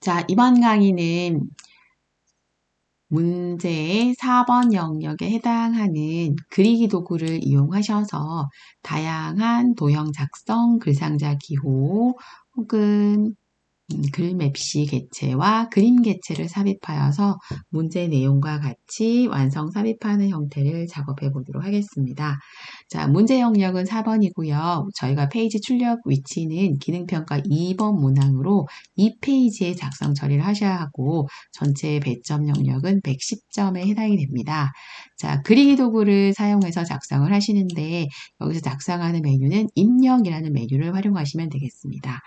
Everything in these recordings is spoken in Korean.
자, 이번 강의는 문제의 4번 영역에 해당하는 그리기 도구를 이용하셔서 다양한 도형 작성, 글상자 기호 혹은 글맵시 개체와 그림 개체를 삽입하여서 문제 내용과 같이 완성 삽입하는 형태를 작업해 보도록 하겠습니다. 자, 문제 영역은 4번이고요. 저희가 페이지 출력 위치는 기능평가 2번 문항으로 2페이지에 작성 처리를 하셔야 하고 전체 배점 영역은 110점에 해당이 됩니다. 자, 그리기 도구를 사용해서 작성을 하시는데 여기서 작성하는 메뉴는 입력이라는 메뉴를 활용하시면 되겠습니다.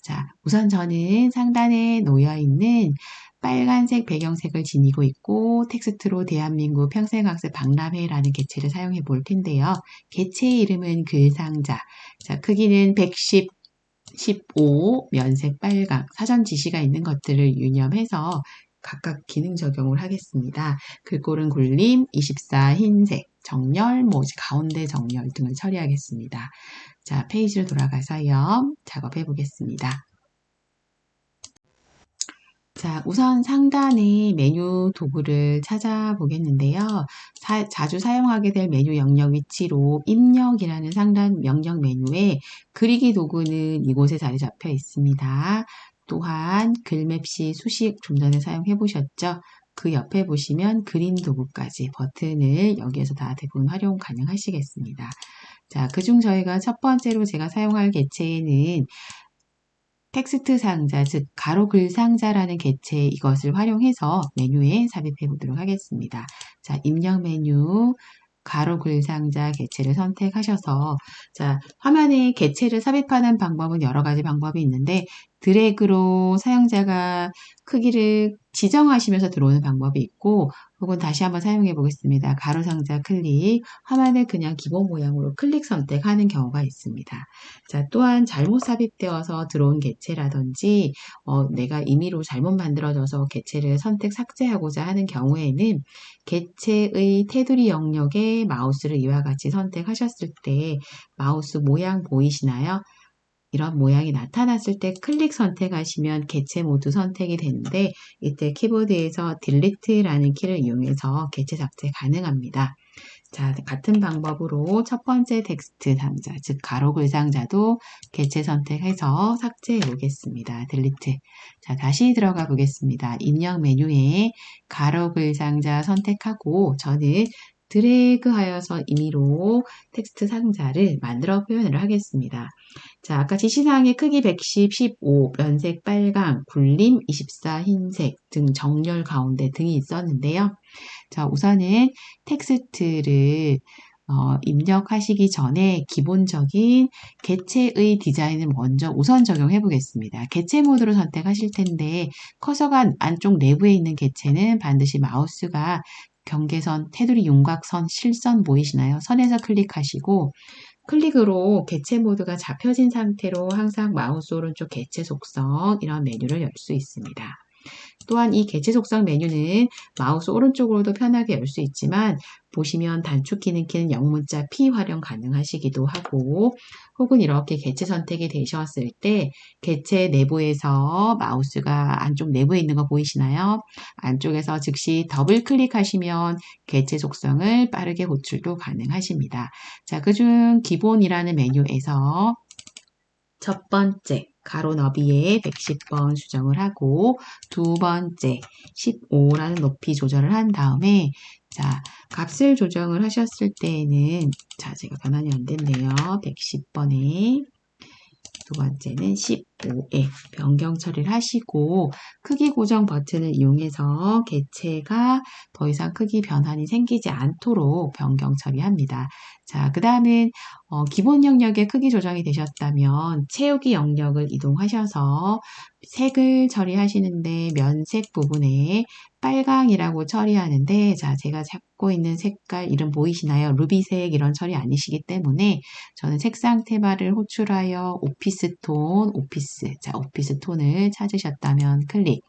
자, 우선 저는 상단에 놓여있는 빨간색 배경색을 지니고 있고 텍스트로 대한민국 평생학습 박람회라는 개체를 사용해 볼 텐데요. 개체의 이름은 글상자. 자, 크기는 110, 15, 면색 빨강, 사전 지시가 있는 것들을 유념해서 각각 기능 적용을 하겠습니다. 글꼴은 굴림, 24 흰색, 정렬, 모지, 가운데 정렬 등을 처리하겠습니다. 자, 페이지를 돌아가서요. 작업해 보겠습니다. 자, 우선 상단의 메뉴 도구를 찾아보겠는데요. 자주 사용하게 될 메뉴 영역 위치로 입력이라는 상단 명령 메뉴에 그리기 도구는 이곳에 자리 잡혀 있습니다. 또한 글맵시 수식 좀 전에 사용해 보셨죠? 그 옆에 보시면 그림 도구까지 버튼을 여기에서 다 대부분 활용 가능하시겠습니다. 자, 그중 저희가 첫 번째로 제가 사용할 개체는 텍스트 상자, 즉 가로 글 상자라는 개체 이것을 활용해서 메뉴에 삽입해 보도록 하겠습니다. 자, 입력 메뉴 가로 글 상자 개체를 선택하셔서 자, 화면에 개체를 삽입하는 방법은 여러 가지 방법이 있는데 드래그로 사용자가 크기를 지정하시면서 들어오는 방법이 있고 혹은 다시 한번 사용해 보겠습니다. 가로 상자 클릭, 화면을 그냥 기본 모양으로 클릭 선택하는 경우가 있습니다. 자, 또한 잘못 삽입되어서 들어온 개체라든지 내가 임의로 잘못 만들어져서 개체를 선택 삭제하고자 하는 경우에는 개체의 테두리 영역에 마우스를 이와 같이 선택하셨을 때 마우스 모양 보이시나요? 이런 모양이 나타났을 때 클릭 선택하시면 개체 모두 선택이 되는데 이때 키보드에서 딜리트라는 키를 이용해서 개체 삭제 가능합니다. 자, 같은 방법으로 첫 번째 텍스트 상자, 즉 가로 글 상자도 개체 선택해서 삭제해 보겠습니다. 딜리트. 자, 다시 들어가 보겠습니다. 입력 메뉴에 가로 글 상자 선택하고 저는 드래그하여서 임의로 텍스트 상자를 만들어 표현을 하겠습니다. 자, 아까 지시사항의 크기 110, 15, 면색 빨강, 굴림 24 흰색 등 정렬 가운데 등이 있었는데요. 자, 우선은 텍스트를 입력하시기 전에 기본적인 개체의 디자인을 먼저 우선 적용해 보겠습니다. 개체 모드로 선택하실 텐데 커서가 안쪽 내부에 있는 개체는 반드시 마우스가 경계선, 테두리 윤곽선, 실선 보이시나요? 선에서 클릭하시고 클릭으로 개체 모드가 잡혀진 상태로 항상 마우스 오른쪽 개체 속성 이런 메뉴를 열 수 있습니다. 또한 이 개체 속성 메뉴는 마우스 오른쪽으로도 편하게 열 수 있지만 보시면 단축 기능키는 영문자 P 활용 가능하시기도 하고 혹은 이렇게 개체 선택이 되셨을 때 개체 내부에서 마우스가 안쪽 내부에 있는 거 보이시나요? 안쪽에서 즉시 더블 클릭하시면 개체 속성을 빠르게 호출도 가능하십니다. 자, 그중 기본이라는 메뉴에서 첫 번째 가로 너비에 110번 수정을 하고 두 번째 15라는 높이 조절을 한 다음에 자, 값을 조정을 하셨을 때에는 자, 제가 변환이 안 됐네요. 110번에 두 번째는 15에 변경 처리를 하시고 크기 고정 버튼을 이용해서 개체가 더 이상 크기 변환이 생기지 않도록 변경 처리합니다. 자, 그 다음은 기본 영역의 크기 조정이 되셨다면 채우기 영역을 이동하셔서 색을 처리하시는데 면색 부분에 빨강이라고 처리하는데 자, 제가 잡고 있는 색깔 이름 보이시나요? 루비색 이런 처리 아니시기 때문에 저는 색상 테마를 호출하여 오피스 톤, 오피스 베이스 톤을 찾으셨다면 클릭.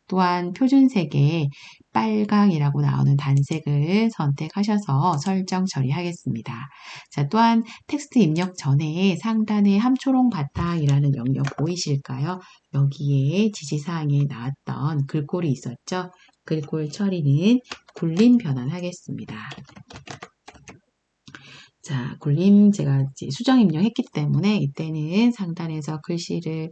또한 표준색의 빨강이라고 나오는 단색을 선택하셔서 설정 처리하겠습니다. 자, 또한 텍스트 입력 전에 상단에 함초롱 바탕이라는 영역 보이실까요? 여기에 지시사항에 나왔던 글꼴이 있었죠? 글꼴 처리는 굴림 변환하겠습니다. 자, 굴림 제가 이제 수정 입력했기 때문에 이때는 상단에서 글씨를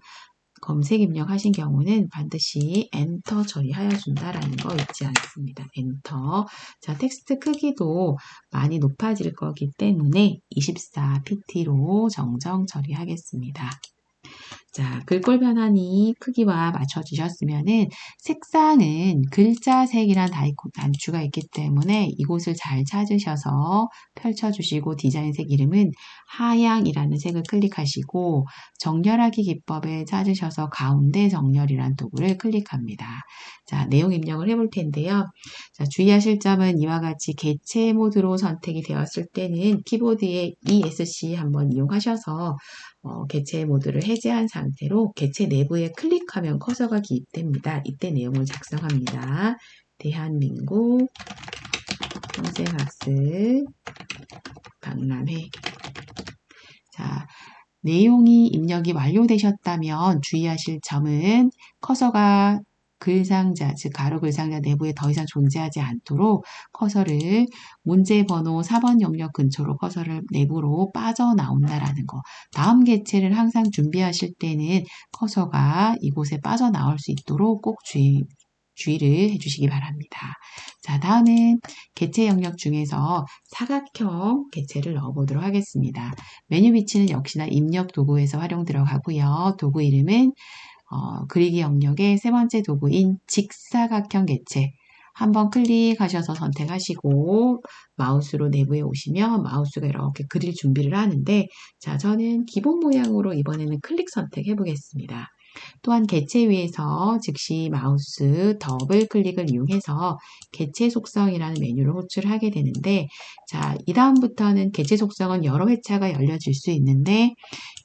검색 입력하신 경우는 반드시 엔터 처리하여 준다라는 거 잊지 않습니다. 엔터. 자, 텍스트 크기도 많이 높아질 거기 때문에 24pt로 정정 처리하겠습니다. 자, 글꼴 변환이 크기와 맞춰지셨으면은 색상은 글자색이란 단추가 있기 때문에 이곳을 잘 찾으셔서 펼쳐주시고 디자인색 이름은 하양이라는 색을 클릭하시고 정렬하기 기법을 찾으셔서 가운데 정렬이란 도구를 클릭합니다. 자, 내용 입력을 해볼 텐데요. 자, 주의하실 점은 이와 같이 개체 모드로 선택이 되었을 때는 키보드의 ESC 한번 이용하셔서 개체 모드를 해제한 상태로 개체 내부에 클릭하면 커서가 기입됩니다. 이때 내용을 작성합니다. 대한민국 평생학습 박람회. 자, 내용이 입력이 완료되셨다면 주의하실 점은 커서가 글상자, 즉 가로 글상자 내부에 더 이상 존재하지 않도록 커서를 문제 번호 4번 영역 근처로 커서를 내부로 빠져나온다라는 거. 다음 개체를 항상 준비하실 때는 커서가 이곳에 빠져나올 수 있도록 꼭 주의를 해주시기 바랍니다. 자, 다음은 개체 영역 중에서 사각형 개체를 넣어보도록 하겠습니다. 메뉴 위치는 역시나 입력 도구에서 활용 들어가고요. 도구 이름은 그리기 영역의 세 번째 도구인 직사각형 개체. 한번 클릭하셔서 선택하시고 마우스로 내부에 오시면 마우스가 이렇게 그릴 준비를 하는데 자, 저는 기본 모양으로 이번에는 클릭 선택해 보겠습니다. 또한 개체 위에서 즉시 마우스 더블 클릭을 이용해서 개체 속성이라는 메뉴를 호출하게 되는데 자, 이 다음부터는 개체 속성은 여러 회차가 열려질 수 있는데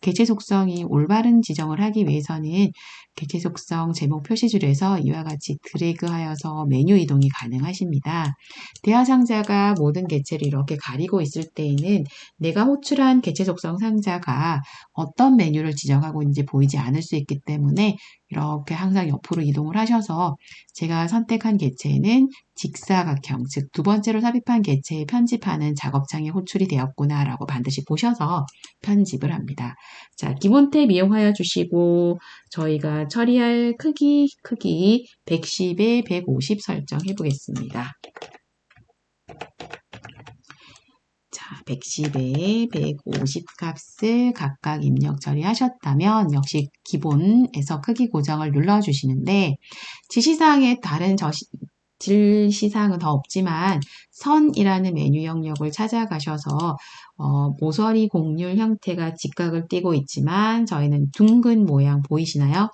개체 속성이 올바른 지정을 하기 위해서는 개체 속성 제목 표시줄에서 이와 같이 드래그하여서 메뉴 이동이 가능하십니다. 대화 상자가 모든 개체를 이렇게 가리고 있을 때에는 내가 호출한 개체 속성 상자가 어떤 메뉴를 지정하고 있는지 보이지 않을 수 있기 때문에 이렇게 항상 옆으로 이동을 하셔서 제가 선택한 개체는 직사각형, 즉 두 번째로 삽입한 개체에 편집하는 작업창에 호출이 되었구나 라고 반드시 보셔서 편집을 합니다. 자, 기본 탭 이용하여 주시고 저희가 처리할 크기 110에 150 설정해 보겠습니다. 자, 110에 150 값을 각각 입력 처리하셨다면 역시 기본에서 크기 고정을 눌러주시는데 지시사항에 다른 지시사항은 더 없지만 선이라는 메뉴 영역을 찾아가셔서 모서리 곡률 형태가 직각을 띠고 있지만 저희는 둥근 모양 보이시나요?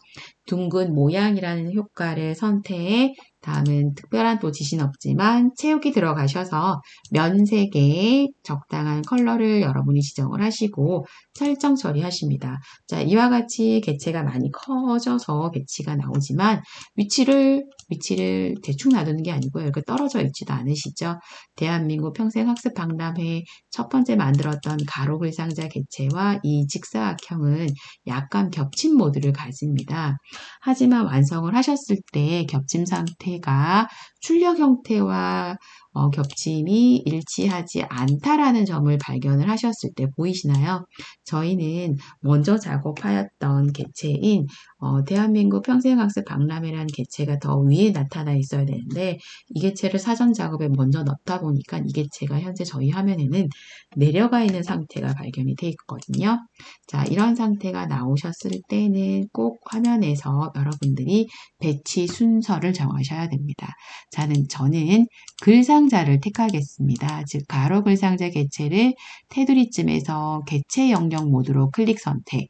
둥근 모양이라는 효과를 선택, 다음은 특별한 또 지시는 없지만 채우기 들어가셔서 면색에 적당한 컬러를 여러분이 지정을 하시고 설정 처리하십니다. 자, 이와 같이 개체가 많이 커져서 배치가 나오지만 위치를 대충 놔두는 게 아니고요. 이렇게 떨어져 있지도 않으시죠? 대한민국 평생학습 박람회 첫 번째 만들었던 가로 글상자 개체와 이 직사각형은 약간 겹침 모드를 가집니다. 하지만 완성을 하셨을 때 겹침 상태가 출력 형태와 겹침이 일치하지 않다라는 점을 발견을 하셨을 때 보이시나요? 저희는 먼저 작업하였던 개체인 대한민국 평생학습 박람회라는 개체가 더 위에 나타나 있어야 되는데 이 개체를 사전 작업에 먼저 넣다 보니까 이 개체가 현재 저희 화면에는 내려가 있는 상태가 발견이 돼 있거든요. 자, 이런 상태가 나오셨을 때는 꼭 화면에서 여러분들이 배치 순서를 정하셔야 됩니다. 저는 글상자를 택하겠습니다. 즉 가로 글상자 개체를 테두리쯤에서 개체 영역 모드로 클릭 선택.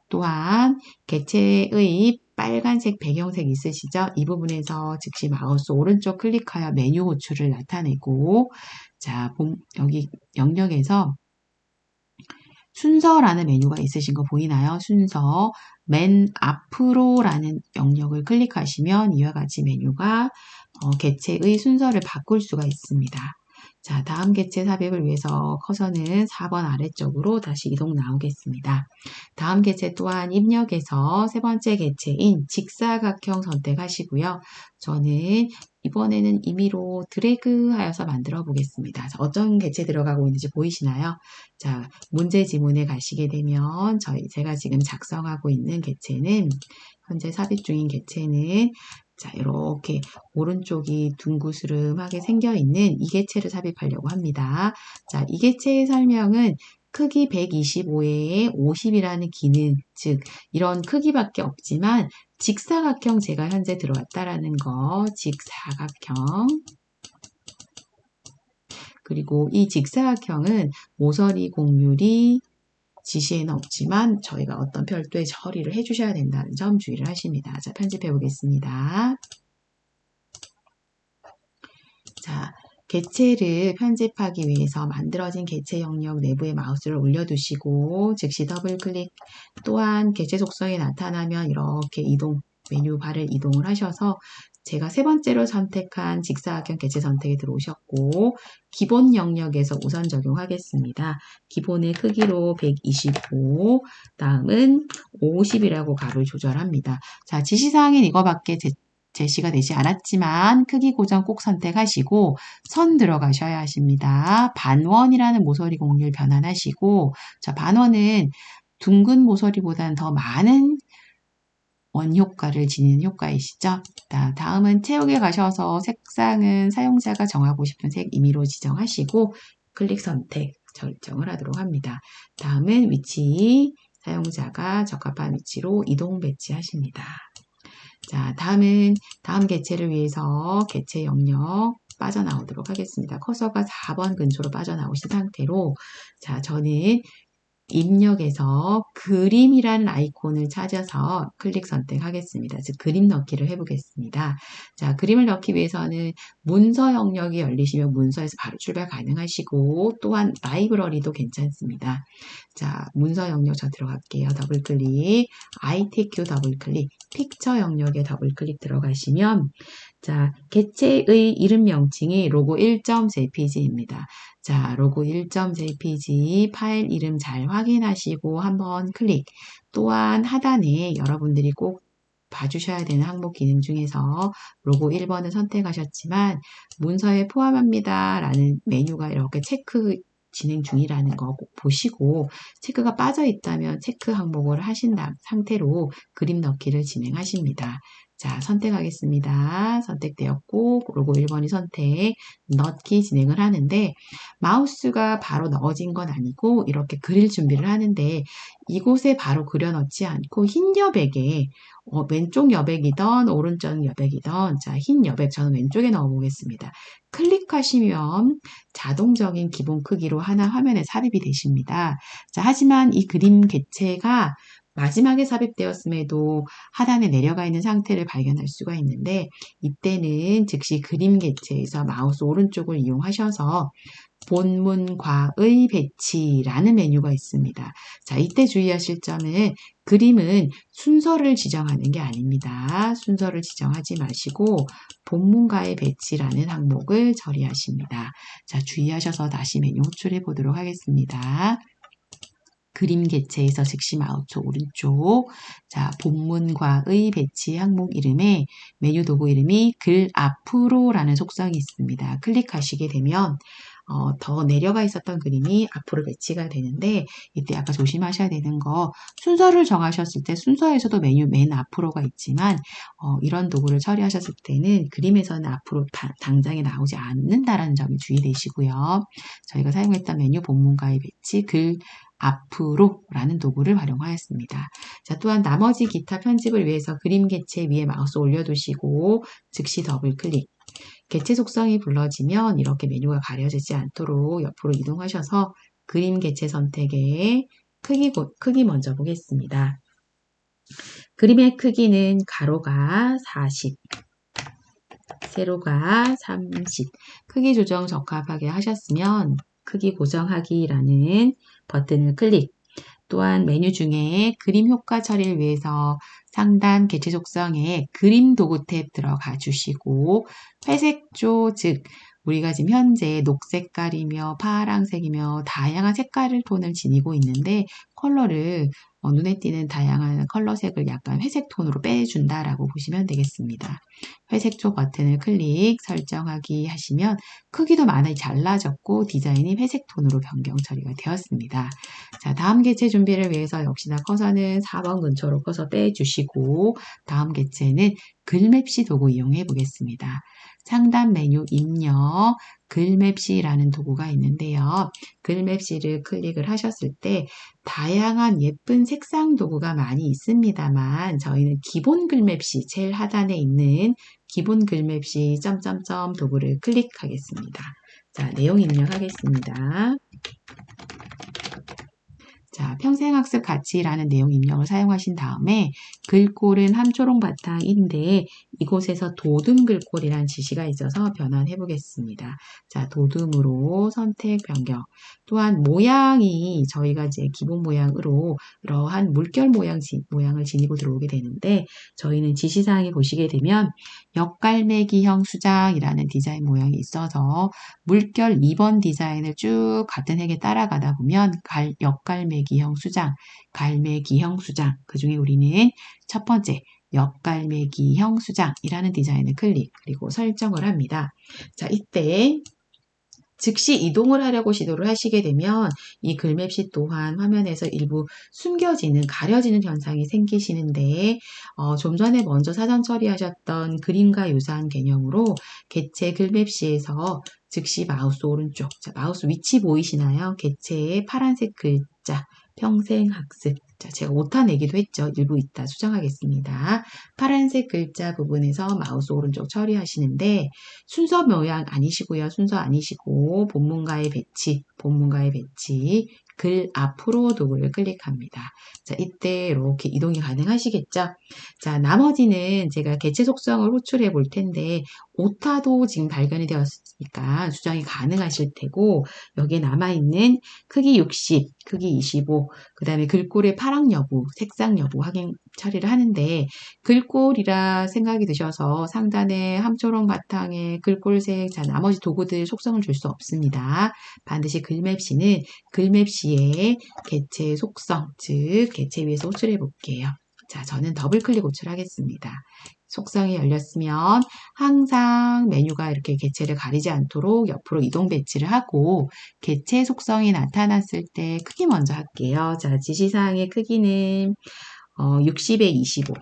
또한 개체의 빨간색 배경색 있으시죠? 이 부분에서 즉시 마우스 오른쪽 클릭하여 메뉴 호출을 나타내고 자, 여기 영역에서 순서라는 메뉴가 있으신 거 보이나요? 순서. 맨 앞으로라는 영역을 클릭하시면 이와 같이 메뉴가 개체의 순서를 바꿀 수가 있습니다. 자, 다음 개체 삽입을 위해서 커서는 4번 아래쪽으로 다시 이동 나오겠습니다. 다음 개체 또한 입력에서 세 번째 개체인 직사각형 선택하시고요. 저는 이번에는 임의로 드래그 하여서 만들어 보겠습니다. 자, 어떤 개체 들어가고 있는지 보이시나요? 자, 문제 지문에 가시게 되면 제가 지금 작성하고 있는 개체는 현재 삽입 중인 개체는 자, 이렇게 오른쪽이 둥구스름하게 생겨있는 이 개체를 삽입하려고 합니다. 자, 이 개체의 설명은 크기 125에 50이라는 기능, 즉 이런 크기밖에 없지만 직사각형 제가 현재 들어왔다라는 거, 직사각형. 그리고 이 직사각형은 모서리 곡률이 지시에는 없지만 저희가 어떤 별도의 처리를 해주셔야 된다는 점 주의를 하십니다. 자, 편집해 보겠습니다. 자, 개체를 편집하기 위해서 만들어진 개체 영역 내부에 마우스를 올려두시고 즉시 더블 클릭, 또한 개체 속성이 나타나면 이렇게 메뉴 바를 이동을 하셔서 제가 세 번째로 선택한 직사각형 개체 선택에 들어오셨고 기본 영역에서 우선 적용하겠습니다. 기본의 크기로 125, 다음은 50이라고 값을 조절합니다. 자, 지시사항엔 이거밖에 제시가 되지 않았지만 크기 고정 꼭 선택하시고 선 들어가셔야 하십니다. 반원이라는 모서리 곡률 변환하시고, 자, 반원은 둥근 모서리보다는 더 많은 원 효과를 지니는 효과이시죠. 다음은 채우기에 가셔서 색상은 사용자가 정하고 싶은 색 임의로 지정하시고 클릭 선택 설정을 하도록 합니다. 다음은 위치, 사용자가 적합한 위치로 이동 배치하십니다. 자, 다음 개체를 위해서 개체 영역 빠져나오도록 하겠습니다. 커서가 4번 근처로 빠져나오신 상태로, 자, 저는 입력에서 그림이라는 아이콘을 찾아서 클릭 선택하겠습니다. 즉 그림 넣기를 해보겠습니다. 자, 그림을 넣기 위해서는 문서 영역이 열리시면 문서에서 바로 출발 가능하시고 또한 라이브러리도 괜찮습니다. 자, 문서 영역 저 들어갈게요. 더블 클릭, ITQ 더블 클릭, 픽처 영역에 더블 클릭 들어가시면 자, 개체의 이름 명칭이 로고 1.jpg입니다. 자, 로고 1.jpg 파일 이름 잘 확인하시고 한번 클릭. 또한 하단에 여러분들이 꼭 봐주셔야 되는 항목 기능 중에서 로고 1번을 선택하셨지만 문서에 포함합니다 라는 메뉴가 이렇게 체크 진행 중이라는 거 꼭 보시고 체크가 빠져 있다면 체크 항목을 하신 상태로 그림 넣기를 진행하십니다. 자, 선택하겠습니다. 선택되었고 로고 1번이 선택, 넣기 진행을 하는데 마우스가 바로 넣어진 건 아니고 이렇게 그릴 준비를 하는데 이곳에 바로 그려 넣지 않고 흰 여백에 왼쪽 여백이던 오른쪽 여백이던 자, 흰 여백 저는 왼쪽에 넣어 보겠습니다. 클릭하시면 자동적인 기본 크기로 하나 화면에 삽입이 되십니다. 자, 하지만 이 그림 개체가 마지막에 삽입되었음에도 하단에 내려가 있는 상태를 발견할 수가 있는데 이때는 즉시 그림 개체에서 마우스 오른쪽을 이용하셔서 본문과의 배치라는 메뉴가 있습니다. 자, 이때 주의하실 점은 그림은 순서를 지정하는 게 아닙니다. 순서를 지정하지 마시고 본문과의 배치라는 항목을 처리하십니다. 자, 주의하셔서 다시 메뉴 호출해 보도록 하겠습니다. 그림 개체에서 즉시 마우스 오른쪽, 자, 본문과의 배치 항목 이름에 메뉴 도구 이름이 글 앞으로라는 속성이 있습니다. 클릭하시게 되면 더 내려가 있었던 그림이 앞으로 배치가 되는데 이때 아까 조심하셔야 되는 거 순서를 정하셨을 때 순서에서도 메뉴 맨 앞으로가 있지만 이런 도구를 처리하셨을 때는 그림에서는 앞으로 당장에 나오지 않는다라는 점이 주의되시고요. 저희가 사용했던 메뉴 본문과의 배치 글 앞으로라는 도구를 활용하였습니다. 자, 또한 나머지 기타 편집을 위해서 그림 개체 위에 마우스 올려두시고 즉시 더블 클릭. 개체 속성이 불러지면 이렇게 메뉴가 가려지지 않도록 옆으로 이동하셔서 그림 개체 선택에 크기 먼저 보겠습니다. 그림의 크기는 가로가 40, 세로가 30. 크기 조정 적합하게 하셨으면 크기 고정하기라는 버튼을 클릭. 또한 메뉴 중에 그림 효과 처리를 위해서 상단 개체 속성에 그림 도구 탭 들어가 주시고 회색조, 즉 우리가 지금 현재 녹색깔이며 파랑색이며 다양한 색깔을 톤을 지니고 있는데 컬러를 눈에 띄는 다양한 컬러색을 약간 회색 톤으로 빼준다라고 보시면 되겠습니다. 회색조 버튼을 클릭 설정하기 하시면 크기도 많이 잘라졌고 디자인이 회색 톤으로 변경 처리가 되었습니다. 자, 다음 개체 준비를 위해서 역시나 커서는 4번 근처로 커서 빼주시고 다음 개체는 글맵시 도구 이용해 보겠습니다. 상단 메뉴 입력 글맵시라는 도구가 있는데요. 글맵시를 클릭을 하셨을 때 다양한 예쁜 색상 도구가 많이 있습니다만 저희는 기본 글맵시 제일 하단에 있는 기본 글맵시 점점점 도구를 클릭하겠습니다. 자, 내용 입력하겠습니다. 자, 평생학습 가치라는 내용 입력을 사용하신 다음에 글꼴은 함초롱 바탕인데 이곳에서 도둠 글꼴이라는 지시가 있어서 변환해 보겠습니다. 자, 도둠으로 선택 변경. 또한 모양이 저희가 이제 기본 모양으로 이러한 물결 모양을 지니고 들어오게 되는데 저희는 지시사항에 보시게 되면 역갈매기형 수장이라는 디자인 모양이 있어서 물결 2번 디자인을 쭉 같은 획에 따라가다 보면 역갈매기형 수장, 갈매기형 수장, 그 중에 우리는 첫 번째 역갈매기형 수장이라는 디자인을 클릭, 그리고 설정을 합니다. 자, 이때 즉시 이동을 하려고 시도를 하시게 되면 이 글맵시 또한 화면에서 일부 숨겨지는, 가려지는 현상이 생기시는데 좀 전에 먼저 사전 처리하셨던 그림과 유사한 개념으로 개체 글맵시에서 즉시 마우스 오른쪽, 자, 마우스 위치 보이시나요? 개체의 파란색 글자, 평생학습. 자, 제가 오타 내기도 했죠. 일부 이따 수정하겠습니다. 파란색 글자 부분에서 마우스 오른쪽 처리하시는데 순서 모양 아니시고요. 순서 아니시고 본문가의 배치, 글 앞으로 도구를 클릭합니다. 자, 이때 이렇게 이동이 가능하시겠죠? 자, 나머지는 제가 개체 속성을 호출해 볼 텐데 오타도 지금 발견이 되었으니까 수정이 가능하실 테고 여기에 남아있는 크기 60, 크기 25, 그 다음에 글꼴의 파랑 여부, 색상 여부 확인 처리를 하는데 글꼴이라 생각이 드셔서 상단에 함초롱 바탕에 글꼴색, 자, 나머지 도구들 속성을 줄 수 없습니다. 반드시 글맵시는 글맵시의 개체 속성, 즉 개체 위에서 호출해 볼게요. 자, 저는 더블 클릭 호출하겠습니다. 속성이 열렸으면 항상 메뉴가 이렇게 개체를 가리지 않도록 옆으로 이동 배치를 하고 개체 속성이 나타났을 때 크기 먼저 할게요. 자, 지시사항의 크기는 60에 25,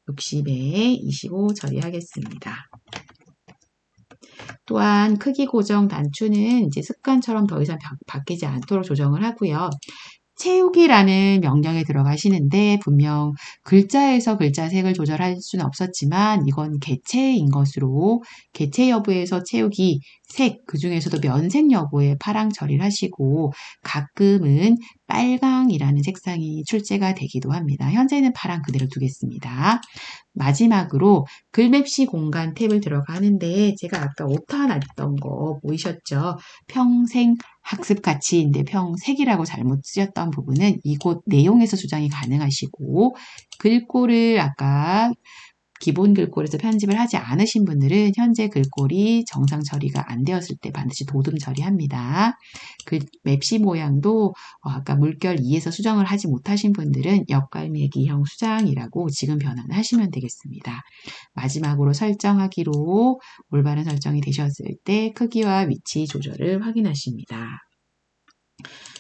60에 25 처리하겠습니다. 또한 크기 고정 단추는 이제 습관처럼 더 이상 바뀌지 않도록 조정을 하고요. 채우기라는 명령에 들어가시는데 분명 글자에서 글자 색을 조절할 수는 없었지만 이건 개체인 것으로 개체 여부에서 채우기 색, 그 중에서도 면색 여부에 파랑 처리를 하시고 가끔은 빨강이라는 색상이 출제가 되기도 합니다. 현재는 파랑 그대로 두겠습니다. 마지막으로 글맵시 공간 탭을 들어가는데 제가 아까 오타 났던 거 보이셨죠? 평생 학습 가치인데 평색이라고 잘못 쓰였던 부분은 이곳 내용에서 수정이 가능하시고 글꼴을 아까 기본 글꼴에서 편집을 하지 않으신 분들은 현재 글꼴이 정상 처리가 안 되었을 때 반드시 도둠 처리합니다. 그 맵시 모양도 아까 물결 2에서 수정을 하지 못하신 분들은 역갈매기형 수장이라고 지금 변환을 하시면 되겠습니다. 마지막으로 설정하기로 올바른 설정이 되셨을 때 크기와 위치 조절을 확인하십니다.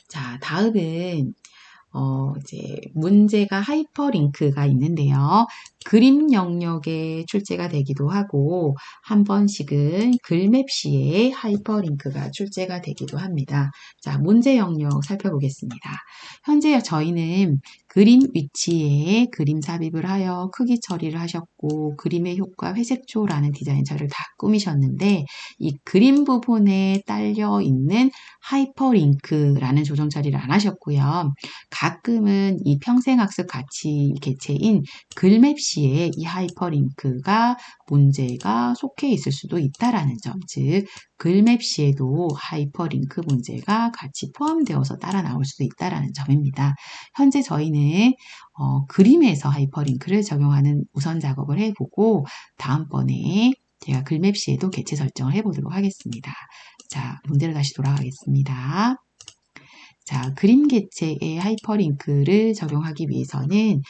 자, 다음은 이제 문제가 하이퍼링크가 있는데요. 그림 영역에 출제가 되기도 하고 한 번씩은 글맵시에 하이퍼링크가 출제가 되기도 합니다. 자, 문제 영역 살펴보겠습니다. 현재 저희는 그림 위치에 그림 삽입을 하여 크기 처리를 하셨고 그림의 효과 회색조라는 디자인 처리를 다 꾸미셨는데 이 그림 부분에 딸려 있는 하이퍼링크라는 조정 처리를 안 하셨고요. 가끔은 이 평생학습 가치 개체인 글맵시에 이 하이퍼링크가 문제가 속해 있을 수도 있다라는 점, 즉 글맵시에도 하이퍼링크 문제가 같이 포함되어서 따라 나올 수도 있다는 점입니다. 현재 저희는 그림에서 하이퍼링크를 적용하는 우선 작업을 해보고 다음번에 제가 글맵시에도 개체 설정을 해보도록 하겠습니다. 자, 문제로 다시 돌아가겠습니다. 자, 그림 개체에 하이퍼링크를 적용하기 위해서는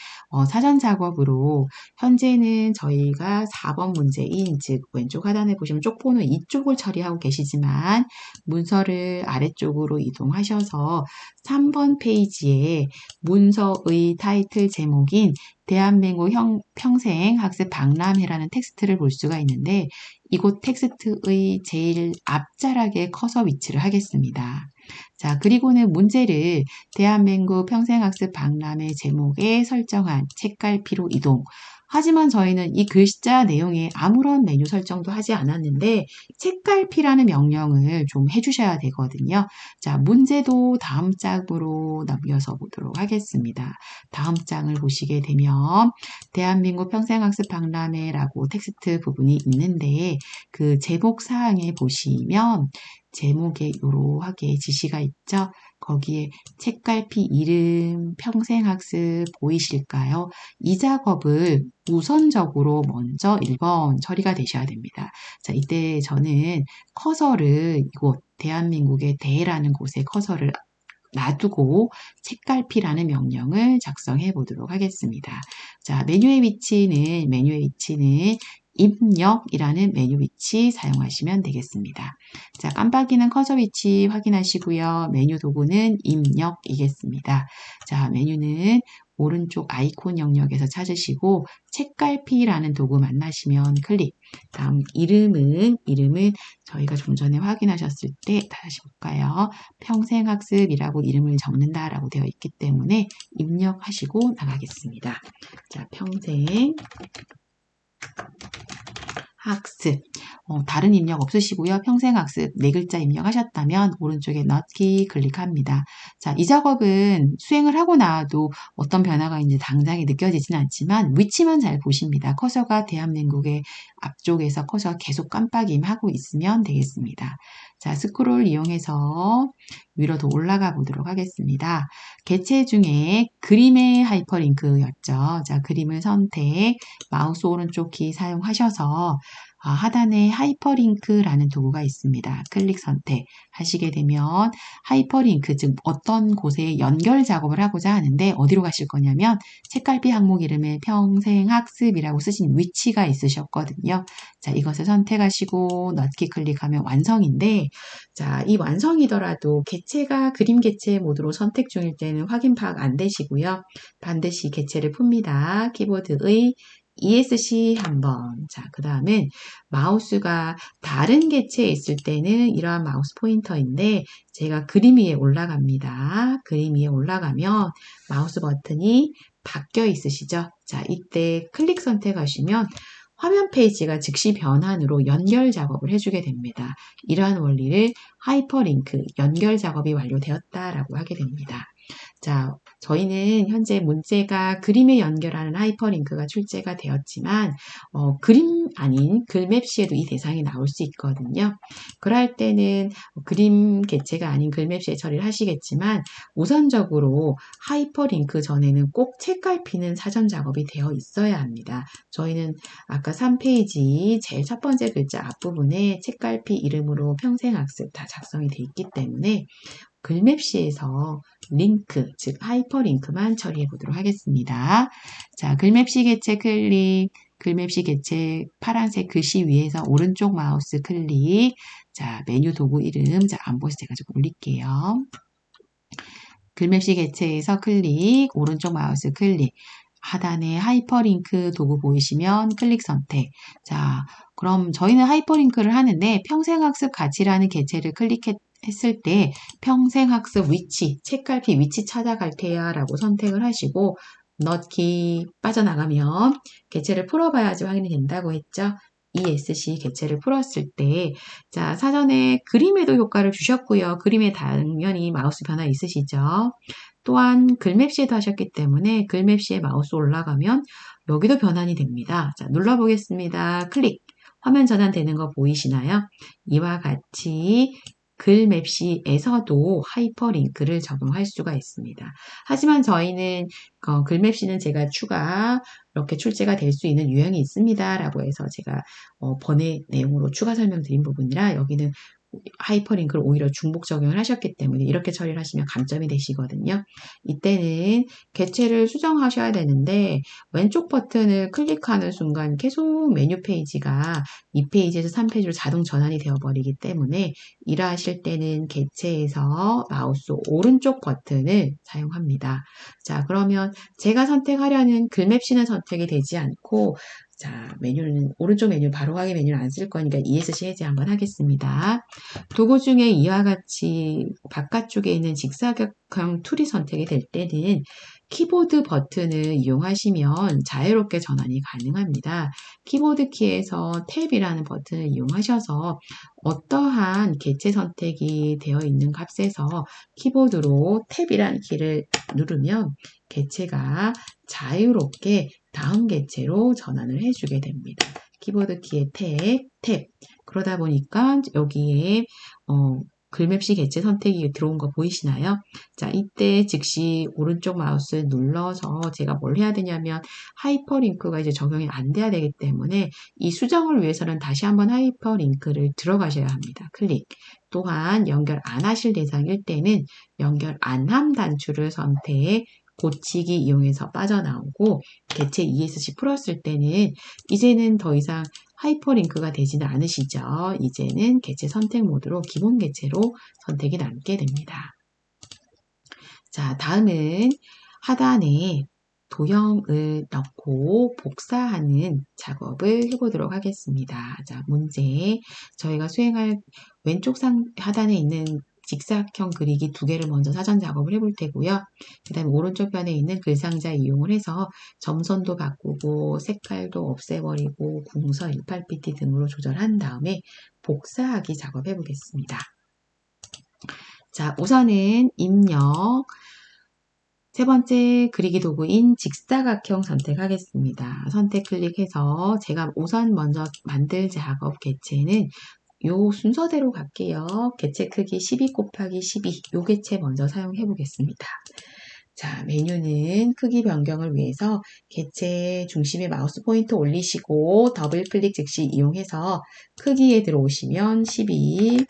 사전 작업으로 현재는 저희가 4번 문제인 즉 왼쪽 하단에 보시면 쪽보는 이쪽을 처리하고 계시지만 문서를 아래쪽으로 이동하셔서 3번 페이지에 문서의 타이틀 제목인 대한민국 평생 학습 박람회라는 텍스트를 볼 수가 있는데 이곳 텍스트의 제일 앞자락에 커서 위치를 하겠습니다. 자, 그리고는 문제를 대한민국 평생학습 박람회 제목에 설정한 책갈피로 이동. 하지만 저희는 이 글자 내용에 아무런 메뉴 설정도 하지 않았는데 책갈피라는 명령을 좀 해주셔야 되거든요. 자, 문제도 다음 장으로 넘겨서 보도록 하겠습니다. 다음 장을 보시게 되면 대한민국 평생학습 박람회라고 텍스트 부분이 있는데 그 제목 사항에 보시면 제목에 이러하게 지시가 있죠. 거기에 책갈피 이름 평생학습 보이실까요? 이 작업을 우선적으로 먼저 1번 처리가 되셔야 됩니다. 자, 이때 저는 커서를 이곳 대한민국의 대라는 곳에 커서를 놔두고 책갈피라는 명령을 작성해 보도록 하겠습니다. 자, 메뉴의 위치는 입력이라는 메뉴 위치 사용하시면 되겠습니다. 자, 깜빡이는 커서 위치 확인하시고요. 메뉴 도구는 입력이겠습니다. 자, 메뉴는 오른쪽 아이콘 영역에서 찾으시고 책갈피라는 도구 만나시면 클릭. 다음 이름은 저희가 좀 전에 확인하셨을 때 다시 볼까요? 평생학습이라고 이름을 적는다라고 되어 있기 때문에 입력하시고 나가겠습니다. 자, 평생학습. 다른 입력 없으시고요. 평생학습 4글자 입력하셨다면 오른쪽에 넣기 클릭합니다. 자, 이 작업은 수행을 하고 나와도 어떤 변화가 있는지 당장에 느껴지진 않지만 위치만 잘 보십니다. 커서가 대한민국의 앞쪽에서 커서가 계속 깜빡임하고 있으면 되겠습니다. 자, 스크롤 이용해서 위로 더 올라가 보도록 하겠습니다. 개체 중에 그림의 하이퍼링크였죠. 자, 그림을 선택, 마우스 오른쪽 키 사용하셔서 하단에 하이퍼링크라는 도구가 있습니다. 클릭 선택 하시게 되면 하이퍼링크, 즉 어떤 곳에 연결 작업을 하고자 하는데 어디로 가실 거냐면 책갈피 항목 이름에 평생학습이라고 쓰신 위치가 있으셨거든요. 자, 이것을 선택하시고 넣기 클릭하면 완성인데 자, 이 완성이더라도 개체가 그림 개체 모드로 선택 중일 때는 확인 파악 안 되시고요. 반드시 개체를 풉니다. 키보드의 ESC 한번. 자, 그 다음은 마우스가 다른 개체에 있을 때는 이러한 마우스 포인터인데 제가 그림 위에 올라갑니다. 그림 위에 올라가면 마우스 버튼이 바뀌어 있으시죠? 자, 이때 클릭 선택하시면 화면 페이지가 즉시 변환으로 연결 작업을 해주게 됩니다. 이러한 원리를 하이퍼링크, 연결 작업이 완료되었다라고 하게 됩니다. 자, 저희는 현재 문제가 그림에 연결하는 하이퍼링크가 출제가 되었지만 그림 아닌 글맵시에도 이 대상이 나올 수 있거든요. 그럴 때는 그림 개체가 아닌 글맵시에 처리를 하시겠지만 우선적으로 하이퍼링크 전에는 꼭 책갈피는 사전 작업이 되어 있어야 합니다. 저희는 아까 3페이지 제일 첫 번째 글자 앞부분에 책갈피 이름으로 평생학습 다 작성이 되어 있기 때문에 글맵시에서 링크, 즉 하이퍼링크만 처리해 보도록 하겠습니다. 자, 글맵시 개체 클릭, 글맵시 개체 파란색 글씨 위에서 오른쪽 마우스 클릭, 자, 메뉴 도구 이름, 자, 안보시 제가 좀 올릴게요. 글맵시 개체에서 클릭, 오른쪽 마우스 클릭, 하단에 하이퍼링크 도구 보이시면 클릭 선택. 자, 그럼 저희는 하이퍼링크를 하는데 평생학습 가치라는 개체를 클릭했을 때 평생학습 위치, 책갈피 위치 찾아갈 테야 라고 선택을 하시고 넣기 빠져나가면 개체를 풀어봐야지 확인이 된다고 했죠. ESC 개체를 풀었을 때, 자, 사전에 그림에도 효과를 주셨고요. 그림에 당연히 마우스 변화 있으시죠. 또한 글맵시에도 하셨기 때문에 글맵시에 마우스 올라가면 여기도 변환이 됩니다. 자, 눌러보겠습니다. 클릭. 화면 전환되는 거 보이시나요? 이와 같이 글맵시에서도 하이퍼링크를 적용할 수가 있습니다. 하지만 저희는 글맵시는 제가 이렇게 출제가 될 수 있는 유형이 있습니다. 라고 해서 제가 번외 내용으로 추가 설명드린 부분이라 여기는 하이퍼링크를 오히려 중복 적용을 하셨기 때문에 이렇게 처리를 하시면 감점이 되시거든요. 이때는 개체를 수정하셔야 되는데 왼쪽 버튼을 클릭하는 순간 계속 메뉴 페이지가 2페이지에서 3페이지로 자동 전환이 되어버리기 때문에 일하실 때는 개체에서 마우스 오른쪽 버튼을 사용합니다. 자, 그러면 제가 선택하려는 글맵시는 선택이 되지 않고 자, 메뉴는 오른쪽 메뉴 바로 가기 메뉴를 안 쓸 거니까 ESC 해제 한번 하겠습니다. 도구 중에 이와 같이 바깥쪽에 있는 직사각형 툴이 선택이 될 때는 키보드 버튼을 이용하시면 자유롭게 전환이 가능합니다. 키보드 키에서 탭이라는 버튼을 이용하셔서 어떠한 개체 선택이 되어 있는 값에서 키보드로 탭이라는 키를 누르면 개체가 자유롭게 다음 개체로 전환을 해주게 됩니다. 키보드 키의 탭. 그러다 보니까 여기에 글맵시 개체 선택이 들어온 거 보이시나요? 자, 이때 즉시 오른쪽 마우스 눌러서 제가 뭘 해야 되냐면 하이퍼링크가 이제 적용이 안 돼야 되기 때문에 이 수정을 위해서는 다시 한번 하이퍼링크를 들어가셔야 합니다. 클릭. 또한 연결 안 하실 대상일 때는 연결 안함 단추를 선택, 고치기 이용해서 빠져나오고 개체 ESC 풀었을 때는 이제는 더 이상 하이퍼링크가 되지는 않으시죠. 이제는 개체 선택 모드로 기본 개체로 선택이 남게 됩니다. 자, 다음은 하단에 도형을 넣고 복사하는 작업을 해보도록 하겠습니다. 자, 문제. 저희가 수행할 왼쪽 하단에 있는 직사각형 그리기 2개를 먼저 사전 작업을 해볼 테고요. 그 다음에 오른쪽 편에 있는 글상자 이용을 해서 점선도 바꾸고 색깔도 없애버리고 궁서 18pt 등으로 조절한 다음에 복사하기 작업해 보겠습니다. 자, 우선은 입력 세 번째 그리기 도구인 직사각형 선택하겠습니다. 선택 클릭해서 제가 우선 먼저 만들 작업 개체는 요 순서대로 갈게요. 개체 크기 12 곱하기 12 요 개체 먼저 사용해 보겠습니다. 자, 메뉴는 크기 변경을 위해서 개체 중심에 마우스 포인터 올리시고 더블 클릭 즉시 이용해서 크기에 들어오시면 12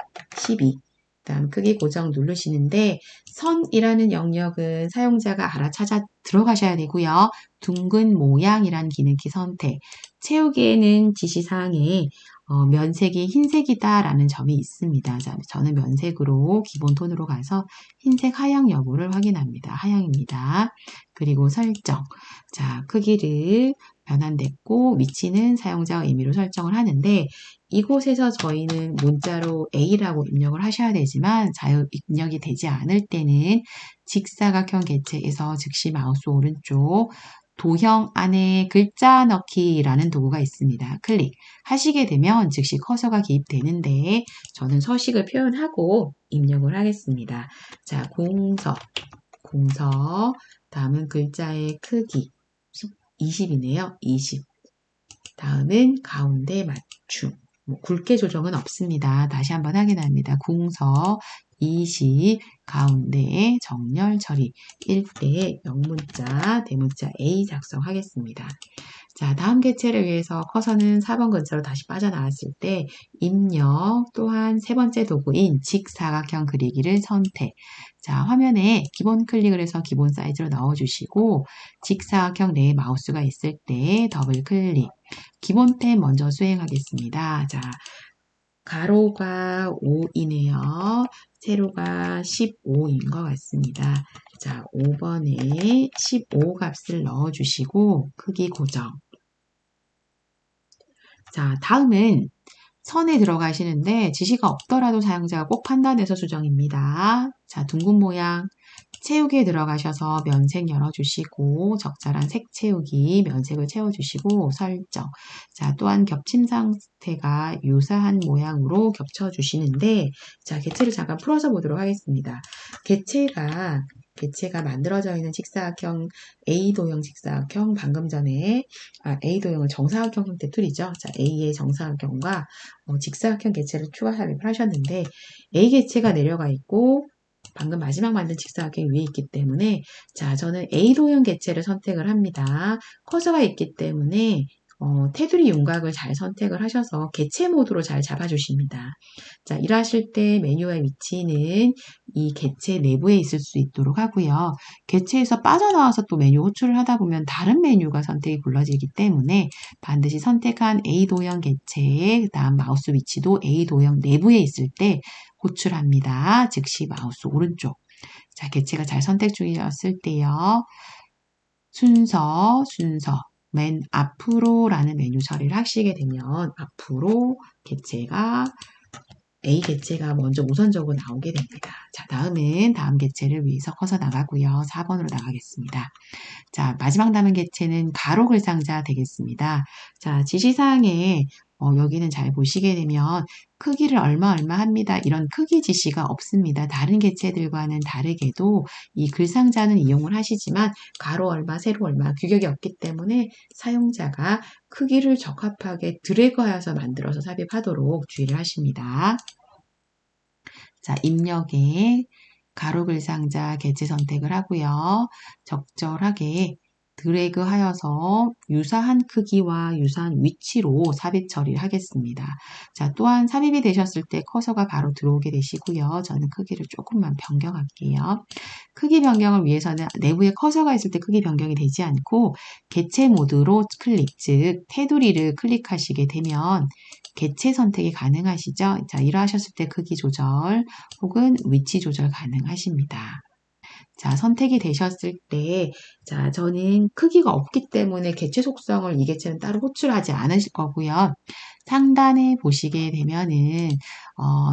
다음 크기 고정 누르시는데 선이라는 영역은 사용자가 알아찾아 들어가셔야 되고요. 둥근 모양이란 기능키 선택. 채우기에는 지시사항에 면색이 흰색이다라는 점이 있습니다. 자, 저는 면색으로 기본 톤으로 가서 흰색 하향 여부를 확인합니다. 하향입니다. 그리고 설정. 자, 크기를 변환됐고 위치는 사용자 의미로 설정을 하는데 이곳에서 저희는 문자로 A라고 입력을 하셔야 되지만 자유 입력이 되지 않을 때는 직사각형 개체에서 즉시 마우스 오른쪽 도형 안에 글자 넣기라는 도구가 있습니다. 클릭 하시게 되면 즉시 커서가 기입되는데 저는 서식을 표현하고 입력을 하겠습니다. 자, 공서 다음은 글자의 크기 20이네요. 20 다음은 가운데 맞춤 굵게 조정은 없습니다. 다시 한번 확인합니다. 궁서 20 가운데에 정렬 처리 1대 영문자 대문자 A 작성하겠습니다. 자, 다음 개체를 위해서 커서는 4번 근처로 다시 빠져나왔을 때 입력 또한 세 번째 도구인 직사각형 그리기를 선택. 자, 화면에 기본 클릭을 해서 기본 사이즈로 넣어주시고 직사각형 내에 마우스가 있을 때 더블 클릭. 기본 탭 먼저 수행하겠습니다. 자, 가로가 5이네요. 세로가 15인 것 같습니다. 자, 5번에 15 값을 넣어주시고 크기 고정. 자, 다음은 선에 들어가시는데 지시가 없더라도 사용자가 꼭 판단해서 수정입니다. 자, 둥근 모양 채우기에 들어가셔서 면색 열어주시고 적절한 색 채우기, 면색을 채워주시고 설정. 자, 또한 겹침 상태가 유사한 모양으로 겹쳐주시는데 자, 개체를 잠깐 풀어서 보도록 하겠습니다. 개체가 만들어져 있는 직사각형 A도형 직사각형 방금 전에 A도형은 정사각형 형태 툴이죠. 자, A의 정사각형과 직사각형 개체를 추가 삽입을 하셨는데 A 개체가 내려가 있고 방금 마지막 만든 직사각형이 위에 있기 때문에 자, 저는 A도형 개체를 선택을 합니다. 커서가 있기 때문에 테두리 윤곽을 잘 선택을 하셔서 개체 모드로 잘 잡아주십니다. 자, 일하실 때 메뉴의 위치는 이 개체 내부에 있을 수 있도록 하고요. 개체에서 빠져나와서 또 메뉴 호출을 하다 보면 다른 메뉴가 선택이 불러지기 때문에 반드시 선택한 A도형 개체의 그 다음 마우스 위치도 A도형 내부에 있을 때 호출합니다. 즉시 마우스 오른쪽. 자, 개체가 잘 선택 중이었을 때요. 순서, 맨 앞으로라는 메뉴 처리를 하시게 되면 앞으로 개체가 A 개체가 먼저 우선적으로 나오게 됩니다. 자, 다음은 다음 개체를 위해서 커서 나가고요. 4번으로 나가겠습니다. 자, 마지막 남은 개체는 가로 글상자 되겠습니다. 자, 지시사항에 여기는 잘 보시게 되면 크기를 얼마 합니다. 이런 크기 지시가 없습니다. 다른 개체들과는 다르게도 이 글상자는 이용을 하시지만 가로 얼마, 세로 얼마 규격이 없기 때문에 사용자가 크기를 적합하게 드래그하여서 만들어서 삽입하도록 주의를 하십니다. 자, 입력에 가로 글상자 개체 선택을 하고요. 적절하게 드래그 하여서 유사한 크기와 유사한 위치로 삽입 처리를 하겠습니다. 자, 또한 삽입이 되셨을 때 커서가 바로 들어오게 되시고요. 저는 크기를 조금만 변경할게요. 크기 변경을 위해서는 내부에 커서가 있을 때 크기 변경이 되지 않고 개체 모드로 클릭, 즉 테두리를 클릭하시게 되면 개체 선택이 가능하시죠? 자, 이러하셨을 때 크기 조절 혹은 위치 조절 가능하십니다. 자, 선택이 되셨을 때, 자, 저는 크기가 없기 때문에 개체 속성을 이 개체는 따로 호출하지 않으실 거고요. 상단에 보시게 되면은,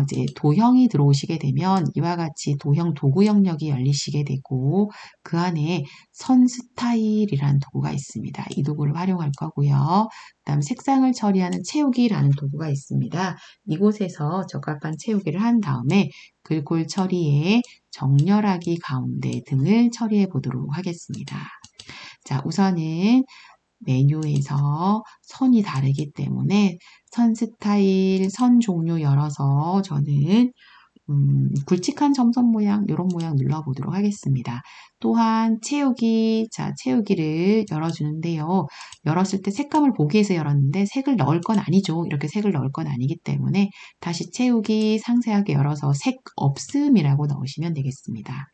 이제 도형이 들어오시게 되면 이와 같이 도형 도구 영역이 열리시게 되고, 그 안에 선 스타일이라는 도구가 있습니다. 이 도구를 활용할 거고요. 그 다음 색상을 처리하는 채우기라는 도구가 있습니다. 이곳에서 적합한 채우기를 한 다음에 글꼴 처리에 정렬하기 가운데 등을 처리해 보도록 하겠습니다. 자, 우선은 메뉴에서 선이 다르기 때문에 선 스타일, 선 종류 열어서 저는 굵직한 점선 모양, 이런 모양 눌러보도록 하겠습니다. 또한 채우기, 자, 채우기를 열어주는데요. 열었을 때 색감을 보기 위해서 열었는데 색을 넣을 건 아니죠. 이렇게 색을 넣을 건 아니기 때문에 다시 채우기 상세하게 열어서 색 없음이라고 넣으시면 되겠습니다.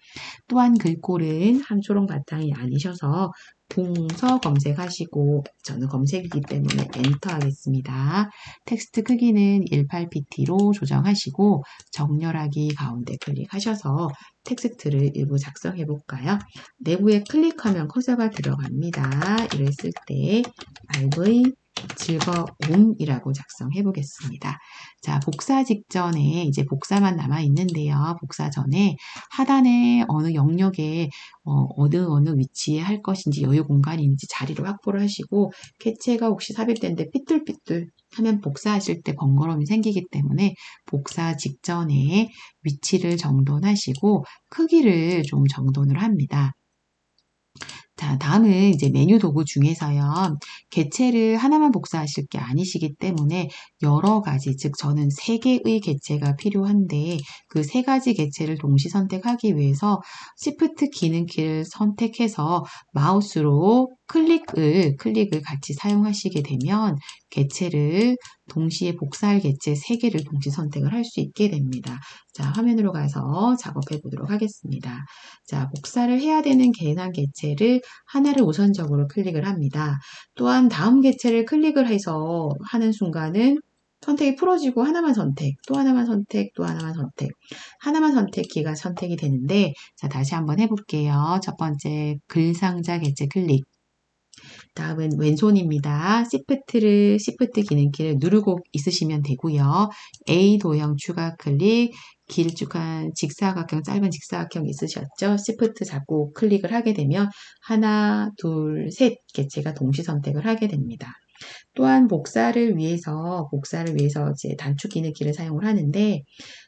또한 글꼴은 함초롱 바탕이 아니셔서 동서 검색하시고 저는 검색이기 때문에 엔터 하겠습니다. 텍스트 크기는 18pt로 조정하시고 정렬하기 가운데 클릭하셔서 텍스트를 일부 작성해 볼까요? 내부에 클릭하면 커서가 들어갑니다. 이랬을 때 알브의 즐거움이라고 작성해 보겠습니다. 자, 복사 직전에 이제 복사만 남아 있는데요. 복사 전에 하단에 어느 영역에 어느 위치에 할 것인지 여유 공간이 있는지 자리를 확보를 하시고 개체가 혹시 삽입된데 삐뚤삐뚤 하면 복사하실 때 번거로움이 생기기 때문에 복사 직전에 위치를 정돈하시고 크기를 좀 정돈을 합니다. 자, 다음은 이제 메뉴 도구 중에서요. 개체를 하나만 복사하실 게 아니시기 때문에 여러 가지, 즉 저는 3개의 개체가 필요한데 그 3가지 개체를 동시 선택하기 위해서 Shift 기능키를 선택해서 마우스로 클릭을 같이 사용하시게 되면 개체를 동시에 복사할 개체 3개를 동시 선택을 할 수 있게 됩니다. 자, 화면으로 가서 작업해 보도록 하겠습니다. 자, 복사를 해야 되는 해당 개체를 하나를 우선적으로 클릭을 합니다. 또한 다음 개체를 클릭을 해서 하는 순간은 선택이 풀어지고 하나만 선택, 또 하나만 선택, 또 하나만 선택, 하나만 선택기가 선택이 되는데 자, 다시 한번 해볼게요. 첫 번째 글상자 개체 클릭. 다음은 왼손입니다. Shift 기능키를 누르고 있으시면 되고요. A 도형 추가 클릭, 길쭉한 직사각형, 짧은 직사각형 있으셨죠? Shift 잡고 클릭을 하게 되면 하나, 둘, 셋 개체가 동시 선택을 하게 됩니다. 또한 복사를 위해서 이제 단축 기능키를 사용을 하는데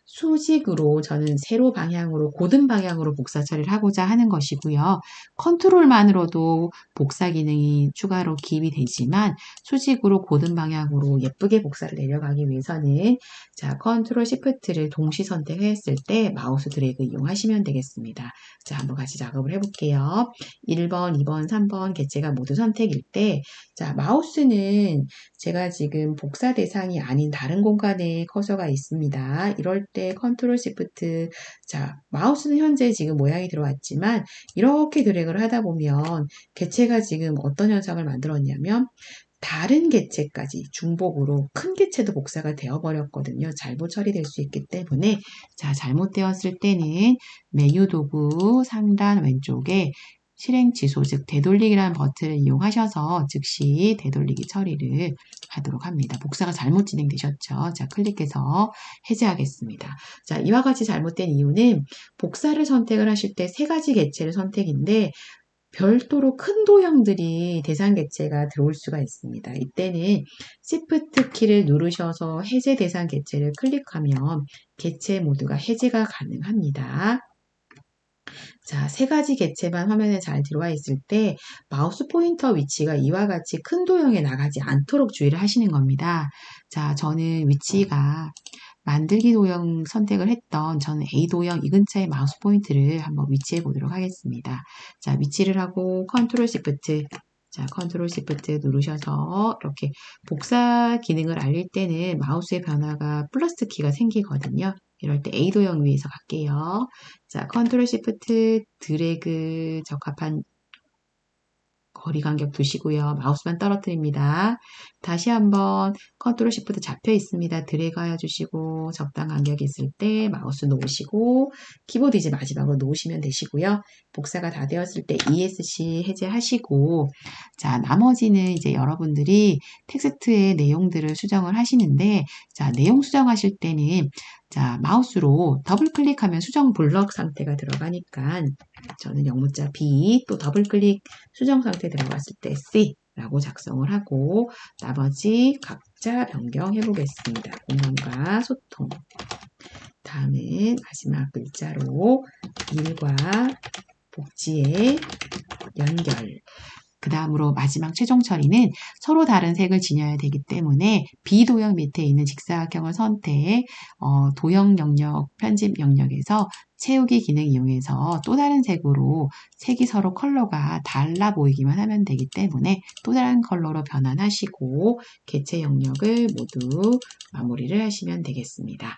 수직으로 저는 세로 방향으로 고든 방향으로 복사 처리를 하고자 하는 것이고요. 컨트롤만으로도 복사 기능이 추가로 기입이 되지만 수직으로 고든 방향으로 예쁘게 복사를 내려가기 위해서는 자, 컨트롤 시프트를 동시 선택했을 때 마우스 드래그 이용하시면 되겠습니다. 자, 한번 같이 작업을 해볼게요. 1번, 2번, 3번 개체가 모두 선택일 때 자, 마우스는 제가 지금 복사 대상이 아닌 다른 공간에 커서가 있습니다. 이럴 때 컨트롤 시프트 자 마우스는 현재 지금 모양이 들어왔지만 이렇게 드래그를 하다 보면 개체가 지금 어떤 현상을 만들었냐면 다른 개체까지 중복으로 큰 개체도 복사가 되어버렸거든요. 잘못 처리될 수 있기 때문에 자 잘못되었을 때는 메뉴 도구 상단 왼쪽에 실행 취소 즉 되돌리기라는 버튼을 이용하셔서 즉시 되돌리기 처리를 하도록 합니다. 복사가 잘못 진행되셨죠. 자 클릭해서 해제하겠습니다. 자 이와 같이 잘못된 이유는 복사를 선택을 하실 때 세 가지 개체를 선택인데 별도로 큰 도형들이 대상 개체가 들어올 수가 있습니다. 이때는 Shift 키를 누르셔서 해제 대상 개체를 클릭하면 개체 모두가 해제가 가능합니다. 자, 세 가지 개체만 화면에 잘 들어와 있을 때 마우스 포인터 위치가 이와 같이 큰 도형에 나가지 않도록 주의를 하시는 겁니다. 자, 저는 위치가 만들기 도형 선택을 했던 저는 A 도형 이 근처에 마우스 포인트를 한번 위치해 보도록 하겠습니다. 자, 위치를 하고 컨트롤 시프트 자, 컨트롤 시프트 누르셔서 이렇게 복사 기능을 알릴 때는 마우스의 변화가 플러스 키가 생기거든요. 이럴 때 A 도형 위에서 갈게요. 자, 컨트롤 시프트 드래그 적합한 거리 간격 두시고요. 마우스만 떨어뜨립니다. 다시 한번 컨트롤 시프트 잡혀 있습니다. 드래그 하여 주시고 적당한 간격이 있을 때 마우스 놓으시고 키보드 이제 마지막으로 놓으시면 되시고요. 복사가 다 되었을 때 ESC 해제하시고 자 나머지는 이제 여러분들이 텍스트의 내용들을 수정을 하시는데 자 내용 수정하실 때는 자 마우스로 더블 클릭하면 수정 블럭 상태가 들어가니까 저는 영문자 B 또 더블 클릭 수정 상태 들어갔을 때 C 라고 작성을 하고 나머지 각자 변경해 보겠습니다. 공간과 소통 다음은 마지막 글자로 일과 복지의 연결 그 다음으로 마지막 최종 처리는 서로 다른 색을 지녀야 되기 때문에 B 도형 밑에 있는 직사각형을 선택, 도형 영역, 편집 영역에서 채우기 기능 이용해서 또 다른 색으로 색이 서로 컬러가 달라 보이기만 하면 되기 때문에 또 다른 컬러로 변환하시고 개체 영역을 모두 마무리를 하시면 되겠습니다.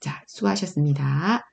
자, 수고하셨습니다.